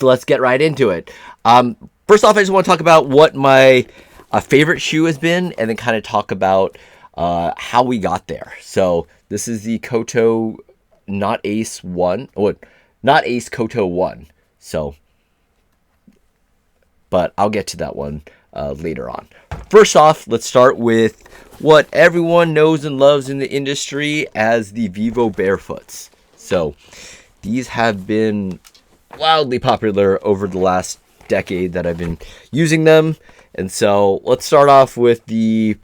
let's get right into it. First off, I just want to talk about what my favorite shoe has been, and then kind of talk about how we got there. So this is the Koto Notace 1, or Notace Koto 1. So, but I'll get to that one later on. First off, let's start with what everyone knows and loves in the industry as the Vivo Barefoots. So these have been wildly popular over the last decade that I've been using them. And so let's start off with the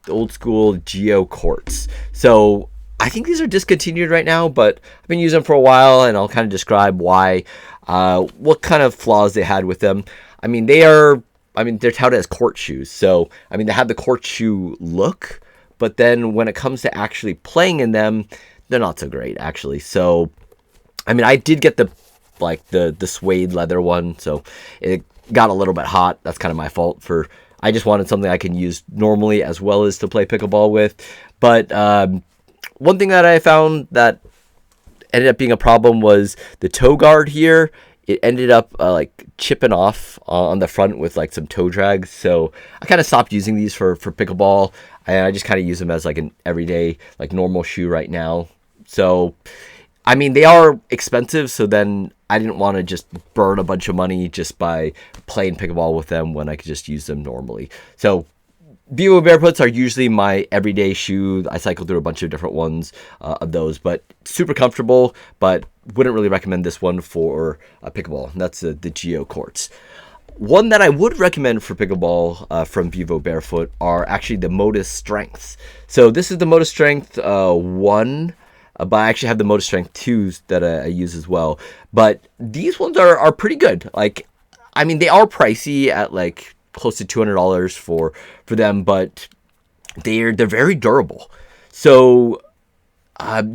old school Geo Courts. So I think these are discontinued right now, but I've been using them for a while, and I'll kind of describe why, what kind of flaws they had with them. They're touted as court shoes. So, they have the court shoe look, but then when it comes to actually playing in them, they're not so great, actually. So, I did get the suede leather one, so it got a little bit hot. That's kind of my fault. I just wanted something I can use normally as well as to play pickleball with. But one thing that I found that ended up being a problem was the toe guard here. It ended up chipping off on the front with some toe drag. So I kind of stopped using these for pickleball, and I just kind of use them as an everyday normal shoe right now. So they are expensive, so then I didn't want to just burn a bunch of money just by playing pickleball with them when I could just use them normally. So Vivo Barefoots are usually my everyday shoe. I cycle through a bunch of different ones of those, but super comfortable, but wouldn't really recommend this one for pickleball. That's the Geo Courts. One that I would recommend for pickleball from Vivo Barefoot are actually the Motus Strengths. So this is the Motus Strength 1, but I actually have the Motus Strength 2s that I use as well. But these ones are pretty good. They are pricey at close to $200 for them, but they're very durable. So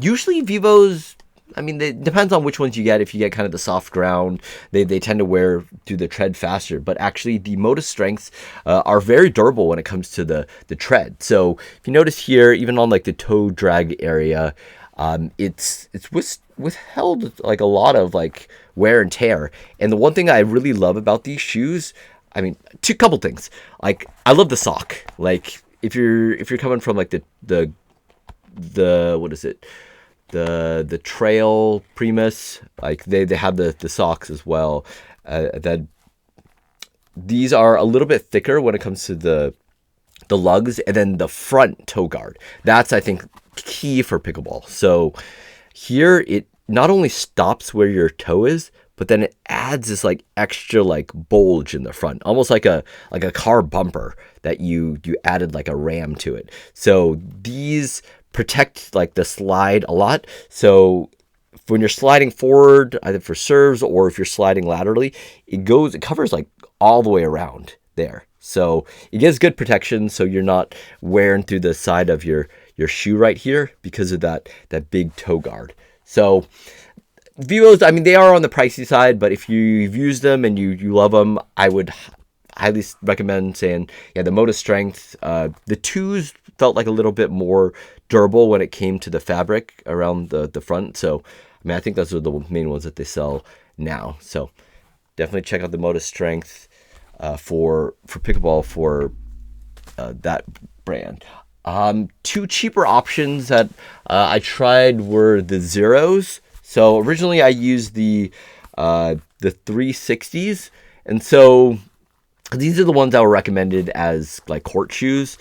usually Vivos, it depends on which ones you get. If you get kind of the soft ground, they tend to wear through the tread faster. But actually, the Motus Strengths are very durable when it comes to the tread. So if you notice here, even on the toe drag area, it's withheld a lot of wear and tear. And the one thing I really love about these shoes, couple things. I love the sock. If you're coming from the what is it? The Trail Primus, they have the socks as well. That these are a little bit thicker when it comes to the lugs, and then the front toe guard. That's, I think, key for pickleball. So here it not only stops where your toe is, but then it adds this extra bulge in the front, almost like a car bumper that you added a ram to it. So these protect the slide a lot. So when you're sliding forward, either for serves or if you're sliding laterally, it covers all the way around there. So it gives good protection, so you're not wearing through the side of your shoe right here because of that big toe guard. So Vivos, they are on the pricey side, but if you've used them and you love them, I would highly recommend saying, the Motus Strength. The 2s felt a little bit more durable when it came to the fabric around the front. So, I think those are the main ones that they sell now. So definitely check out the Motus Strength for pickleball for that brand. 2 cheaper options that I tried were the Xeros. So originally I used the 360s, and so these are the ones that were recommended as court shoes.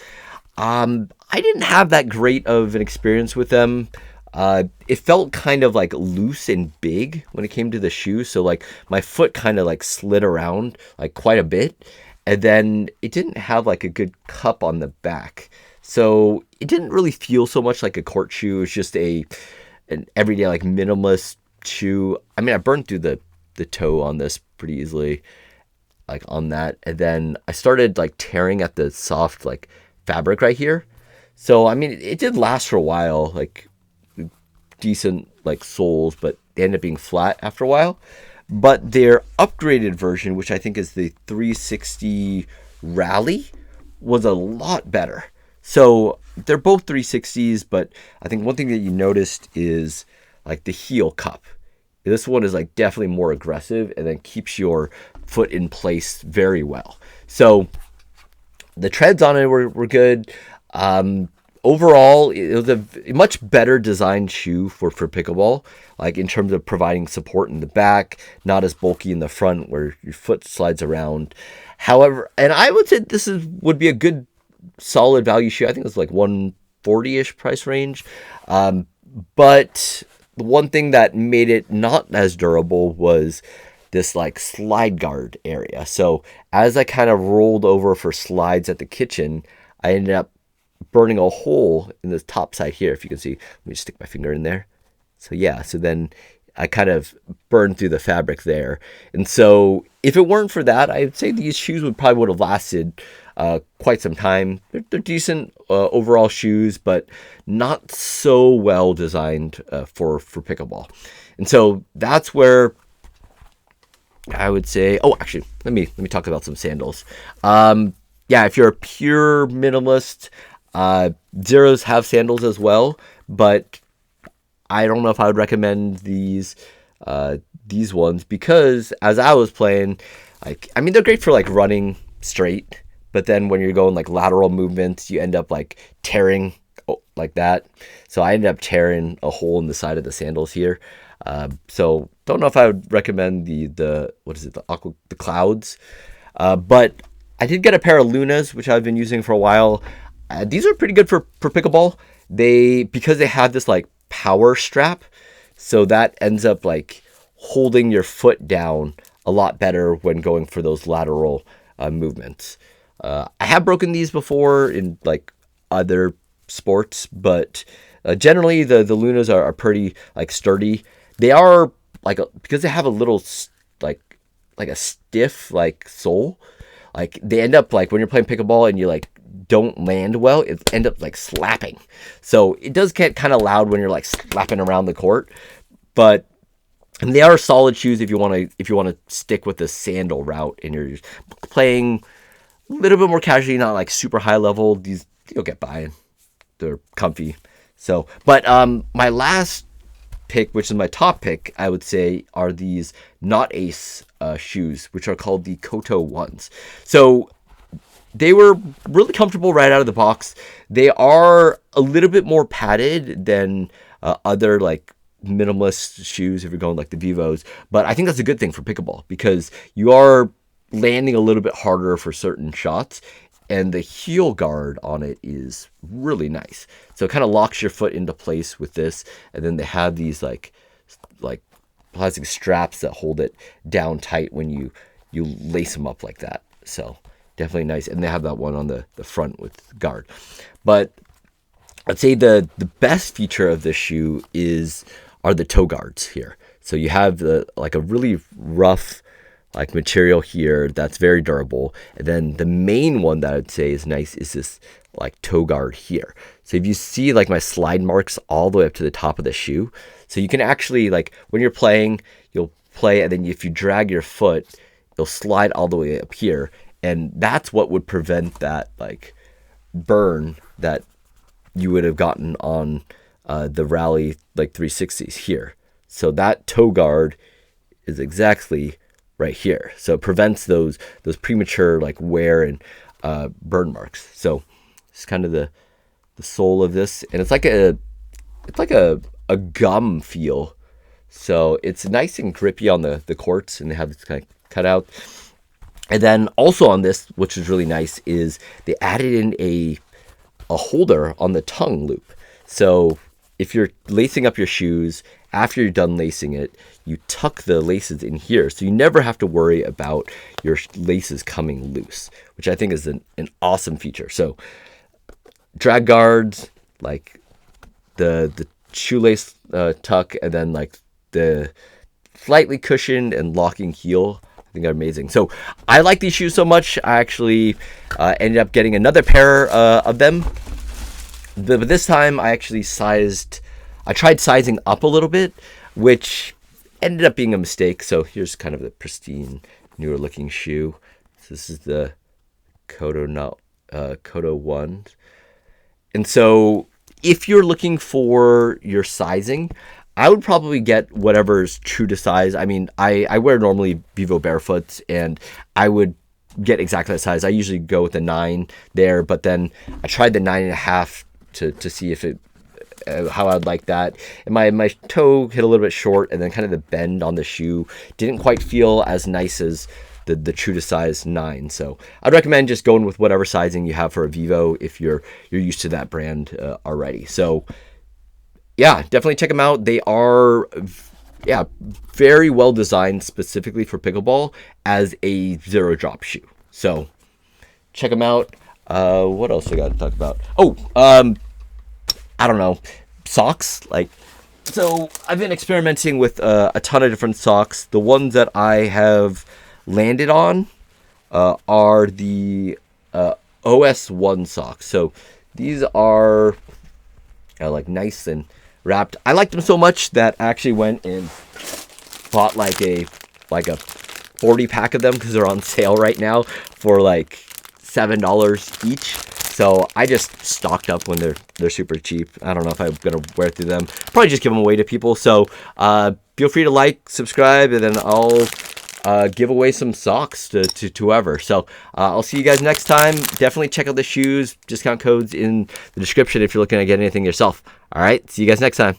I didn't have that great of an experience with them. It felt kind of loose and big when it came to the shoe, so my foot kind of slid around quite a bit, and then it didn't have a good cup on the back, so it didn't really feel so much like a court shoe. It was just an everyday minimalist shoe. I burned through the toe on this pretty easily, on that, and then I started tearing at the soft fabric right here. So it did last for a while, decent soles, but they ended up being flat after a while. But their upgraded version, which I think is the 360 Rally, was a lot better. So they're both 360s, but I think one thing that you noticed is the heel cup. This one is like definitely more aggressive and then keeps your foot in place very well. So the treads on it were good. Overall, it was a much better designed shoe for pickleball, like in terms of providing support in the back, not as bulky in the front where your foot slides around. However, and I would say this would be a good solid value shoe. I think it's like 140-ish price range. But the one thing that made it not as durable was this like slide guard area. So as I kind of rolled over for slides at the kitchen, I ended up burning a hole in the top side here. If you can see, let me just stick my finger in there. So yeah, so then I kind of burned through the fabric there. And so if it weren't for that, I'd say these shoes would have lasted quite some time. They're decent overall shoes, but not so well designed for pickleball. And so that's where I would say, oh, actually, let me talk about some sandals. Yeah, if you're a pure minimalist, Xeros have sandals as well, but I don't know if I would recommend these ones because as I was playing, like, I mean, they're great for like running straight, but then when you're going like lateral movements, you end up like tearing like that. So I ended up tearing a hole in the side of the sandals here. So don't know if I would recommend the what is it, the Clouds, but I did get a pair of Lunas, which I've been using for a while. These are pretty good for pickleball. Because they have this like power strap, so that ends up like holding your foot down a lot better when going for those lateral movements. I have broken these before in like other sports, but generally the Lunas are pretty like sturdy. They are like because they have a little like a stiff like sole. Like they end up like when you're playing pickleball and you like don't land well, it end up like slapping. So it does get kind of loud when you're like slapping around the court, but and they are solid shoes if you want to stick with the sandal route and you're playing a little bit more casually, not like super high level. These you'll get by. They're comfy. So, but my last pick, which is my top pick, I would say, are these Notace shoes, which are called the Koto ones. So they were really comfortable right out of the box. They are a little bit more padded than other like minimalist shoes if you're going like the Vivos, but I think that's a good thing for pickleball because you are landing a little bit harder for certain shots, and the heel guard on it is really nice. So it kind of locks your foot into place with this, and then they have these like plastic straps that hold it down tight when you lace them up like that. So definitely nice, and they have that one on the front with guard. But I'd say the best feature of this shoe are the toe guards here. So you have like a really rough like material here that's very durable, and then the main one that I'd say is nice is this like toe guard here. So if you see like my slide marks all the way up to the top of the shoe, so you can actually like when you're playing, you'll play, and then if you drag your foot, it'll slide all the way up here, and that's what would prevent that like burn that you would have gotten on the Rally like 360s here. So that toe guard is exactly right here. So it prevents those premature like wear and burn marks. So it's kind of the sole of this, and it's like a gum feel. So it's nice and grippy on the courts, and they have this kind of cut out. And then also on this, which is really nice, is they added in a holder on the tongue loop. So if you're lacing up your shoes, after you're done lacing it, you tuck the laces in here. So you never have to worry about your laces coming loose, which I think is an awesome feature. So drag guards, like the shoelace tuck, and then like the slightly cushioned and locking heel, I think are amazing. So I like these shoes so much, I actually ended up getting another pair of them. But this time I actually tried sizing up a little bit, which ended up being a mistake. So here's kind of the pristine, newer looking shoe. So this is the Koto one. And so if you're looking for your sizing, I would probably get whatever's true to size. I mean, I wear normally Vivo Barefoots, and I would get exactly that size. I usually go with the 9 there, but then I tried the 9.5 to see if it how I'd like that. And my toe hit a little bit short, and then kind of the bend on the shoe didn't quite feel as nice as the true to size 9. So I'd recommend just going with whatever sizing you have for a Vivo if you're used to that brand already. So yeah, definitely check them out. They are very well designed specifically for pickleball as a zero drop shoe. So check them out. What else I got to talk about? I don't know, socks. So I've been experimenting with a ton of different socks. The ones that I have landed on are the OS1 socks. So these are nice and wrapped. I like them so much that I actually went and bought like a 40 pack of them because they're on sale right now for like $7 each. So I just stocked up when they're super cheap. I don't know if I'm gonna wear through them. Probably just give them away to people. So feel free to like, subscribe, and then I'll give away some socks to whoever. So I'll see you guys next time. Definitely check out the shoes. Discount codes in the description if you're looking to get anything yourself. All right, see you guys next time.